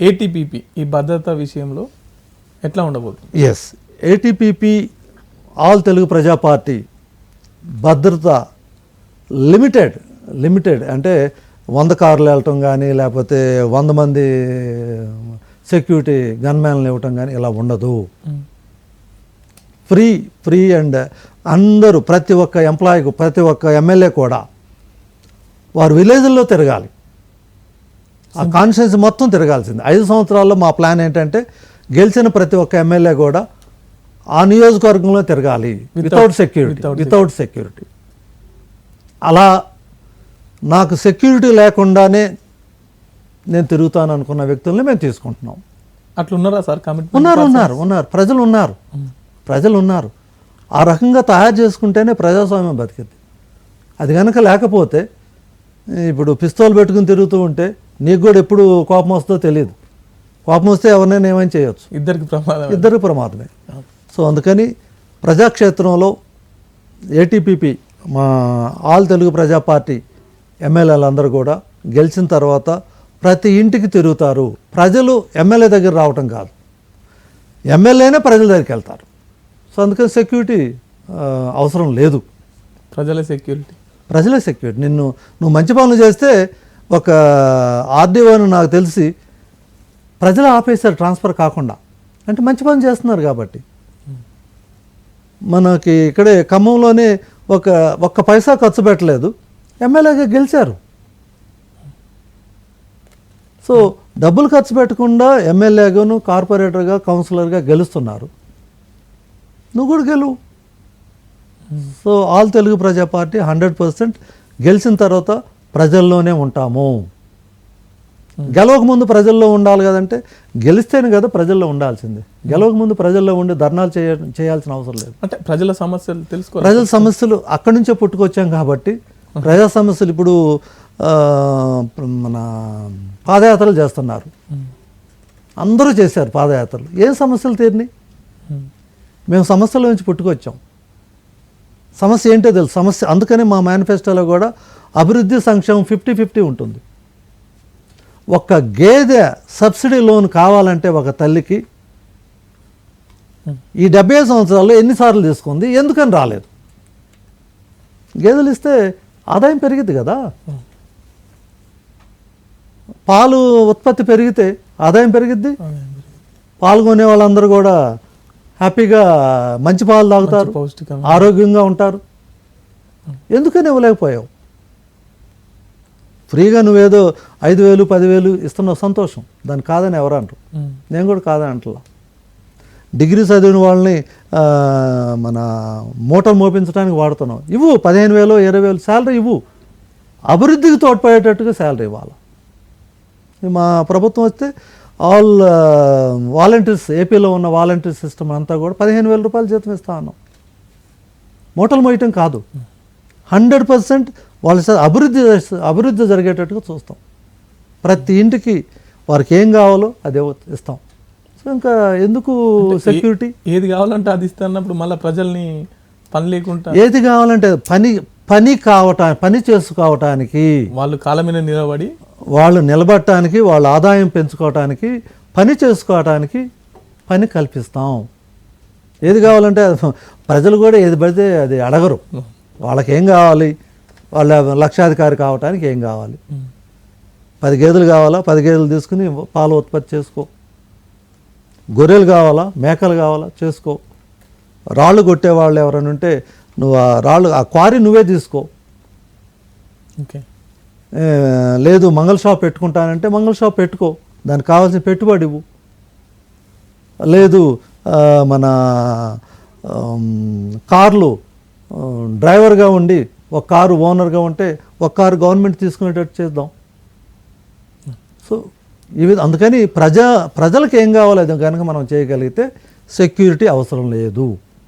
ఏటీపీపీ ఈ భద్రత విషయంలో ఎట్లా ఉండబోతుంది? ఎస్, ఏటీపీపీ ఆల్ తెలుగు ప్రజా పార్టీ భద్రత లిమిటెడ్ అంటే 100 కార్లు వెళ్ళటం కానీ లేకపోతే 100 మంది సెక్యూరిటీ గన్మ్యాన్లు ఇవ్వటం కానీ ఇలా ఉండదు. ఫ్రీ అండ్ అందరూ ప్రతి ఒక్క ఎంప్లాయీకి ప్రతి ఒక్క ఎమ్మెల్యే కూడా వారు విలేజ్ల్లో తిరగాలి, ఆ కాన్స్టిట్యున్సీ మొత్తం తిరగాల్సింది. 5 సంవత్సరాల్లో మా ప్లాన్ ఏంటంటే గెలిచిన ప్రతి ఒక్క ఎమ్మెల్యే కూడా ఆ నియోజకవర్గంలో తిరగాలి వితౌట్ సెక్యూరిటీ. అలా నాకు సెక్యూరిటీ లేకుండానే నేను తిరుగుతాను అనుకున్న వ్యక్తుల్ని మేము తీసుకుంటున్నాం. అట్లున్నారా సార్? ఉన్నారు ప్రజలు ఉన్నారు. ఆ రకంగా తయారు చేసుకుంటేనే ప్రజాస్వామ్యం బతికింది. అది కనుక లేకపోతే ఇప్పుడు పిస్తోల్ పెట్టుకుని తిరుగుతూ ఉంటే నీకు కూడా ఎప్పుడు కోపం వస్తుందో తెలియదు. కోపం వస్తే ఎవరినైనా ఏమైనా చేయొచ్చు, ఇద్దరికి ప్రమాదమే. సో అందుకని ప్రజాక్షేత్రంలో ఏటీపీపీ మా ఆల్ తెలుగు ప్రజా పార్టీ ఎమ్మెల్యేలు అందరూ కూడా గెలిచిన తర్వాత ప్రతి ఇంటికి తిరుగుతారు. ప్రజలు ఎమ్మెల్యే దగ్గర రావటం కాదు, ఎమ్మెల్యేనే ప్రజల దగ్గరికి వెళ్తారు. సో అందుకని సెక్యూరిటీ అవసరం లేదు. ప్రజలే సెక్యూరిటీ. నువ్వు మంచి పనులు చేస్తే ఒక ఆర్డీఓని నాకు తెలిసి ప్రజలు ఆపేశారు ట్రాన్స్ఫర్ కాకుండా, అంటే మంచి పనులు చేస్తున్నారు కాబట్టి. మనకి ఇక్కడే ఖమ్మంలోనే ఒక్క పైసా ఖర్చు పెట్టలేదు, ఎమ్మెల్యేగా గెలిచారు. సో డబ్బులు ఖర్చు పెట్టకుండా ఎమ్మెల్యేగాను కార్పొరేటర్గా కౌన్సిలర్గా గెలుస్తున్నారు. నువ్వు కూడా గెలువు. సో ఆల్ తెలుగు ప్రజా పార్టీ 100% గెలిచిన తర్వాత ప్రజల్లోనే ఉంటాము. గెలవక ముందు ప్రజల్లో ఉండాలి కదంటే గెలిస్తేనే కదా ప్రజల్లో ఉండాల్సింది. గెలవక ముందు ప్రజల్లో ఉండి ధర్నాలు చేయాల్సిన అవసరం లేదు. అంటే ప్రజల సమస్యలు తెలుసుకోవాలి. ప్రజల సమస్యలు అక్కడి నుంచే పుట్టుకొచ్చాం కాబట్టి ప్రజా సమస్యలు ఇప్పుడు మన పాదయాత్రలు చేస్తున్నారు, అందరూ చేశారు పాదయాత్రలు. ఏం సమస్యలు తీరినాయి? మేము సమస్యల నుంచి పుట్టుకొచ్చాం. సమస్య ఏంటో తెలుసు సమస్య. అందుకని మా మేనిఫెస్టోలో కూడా అభివృద్ధి సంక్షేమం 50-50 ఉంటుంది. ఒక గేదె సబ్సిడీ లోన్ కావాలంటే ఒక తల్లికి ఈ 75 సంవత్సరాల్లో ఎన్నిసార్లు తీసుకుంది, ఎందుకని రాలేదు? గేదెలు ఇస్తే ఆదాయం పెరిగిద్ది కదా. పాలు ఉత్పత్తి పెరిగితే ఆదాయం పెరిగిద్ది. పాలు కొనే వాళ్ళందరూ కూడా హ్యాపీగా మంచి పాలు తాగుతారు, ఆరోగ్యంగా ఉంటారు. ఎందుకని ఇవ్వలేకపోయావు? ఫ్రీగా నువ్వేదో 5,000 10,000 ఇస్తున్నావు, సంతోషం, దాన్ని కాదని ఎవరు అంటారు. నేను కూడా కాదని అంటలా. డిగ్రీ చదివిన వాళ్ళని మన మూటలు మోపించడానికి వాడుతున్నావు, ఇవ్వు 15,000 20,000 శాలరీ ఇవ్వు. అభివృద్ధికి తోడ్పడేటట్టుగా శాలరీ ఇవ్వాలి. మా ప్రభుత్వం వస్తే ఆల్ వాలంటీర్స్, ఏపీలో ఉన్న వాలంటీర్ సిస్టమ్ అంతా కూడా 15,000 రూపాయలు జీతం ఇస్తా ఉన్నాం. మూటలు మోయటం కాదు, 100% వాళ్ళ అభివృద్ధి జరిగేటట్టుగా చూస్తాం. ప్రతి ఇంటికి వారికి ఏం కావాలో అదే ఇస్తాం. సో ఇంకా ఎందుకు సెక్యూరిటీ? ఏది కావాలంటే అది ఇస్తున్నప్పుడు మళ్ళీ ప్రజల్ని పని లేకుండా, ఏది కావాలంటే పని చేసుకోవటానికి, వాళ్ళు కాళ్ళ మీద నిలబడి వాళ్ళు నిలబడటానికి, వాళ్ళ ఆదాయం పెంచుకోవటానికి, పని చేసుకోవటానికి పని కల్పిస్తాం. ఏది కావాలంటే ప్రజలు కూడా ఏది పడితే అది అడగరు. వాళ్ళకి ఏం కావాలి, వాళ్ళ లక్షాధికారి కావటానికి ఏం కావాలి? 10 గేదెలు కావాలా, 10 గేదెలు తీసుకుని పాలు ఉత్పత్తి చేసుకో. గొర్రెలు కావాలా, మేకలు కావాలా, చేసుకో. రాళ్ళు కొట్టేవాళ్ళు ఎవరైనా ఉంటే నువ్వు ఆ క్వారీ నువ్వే తీసుకో. ఓకే, లేదు మంగళ షాప్ పెట్టుకుంటానంటే మంగళ షాప్ పెట్టుకో, దానికి కావాల్సిన పెట్టుబడి ఇవ్వు. లేదు మన కార్లు డ్రైవర్గా ఉండి ఒక కారు ఓనర్గా ఉంటే ఒక కారు గవర్నమెంట్ తీసుకునేటట్టు చేద్దాం. సో ఇవి అందుకని ప్రజలకు ఏం కావాలో అది కనుక మనం చేయగలిగితే సెక్యూరిటీ అవసరం లేదు.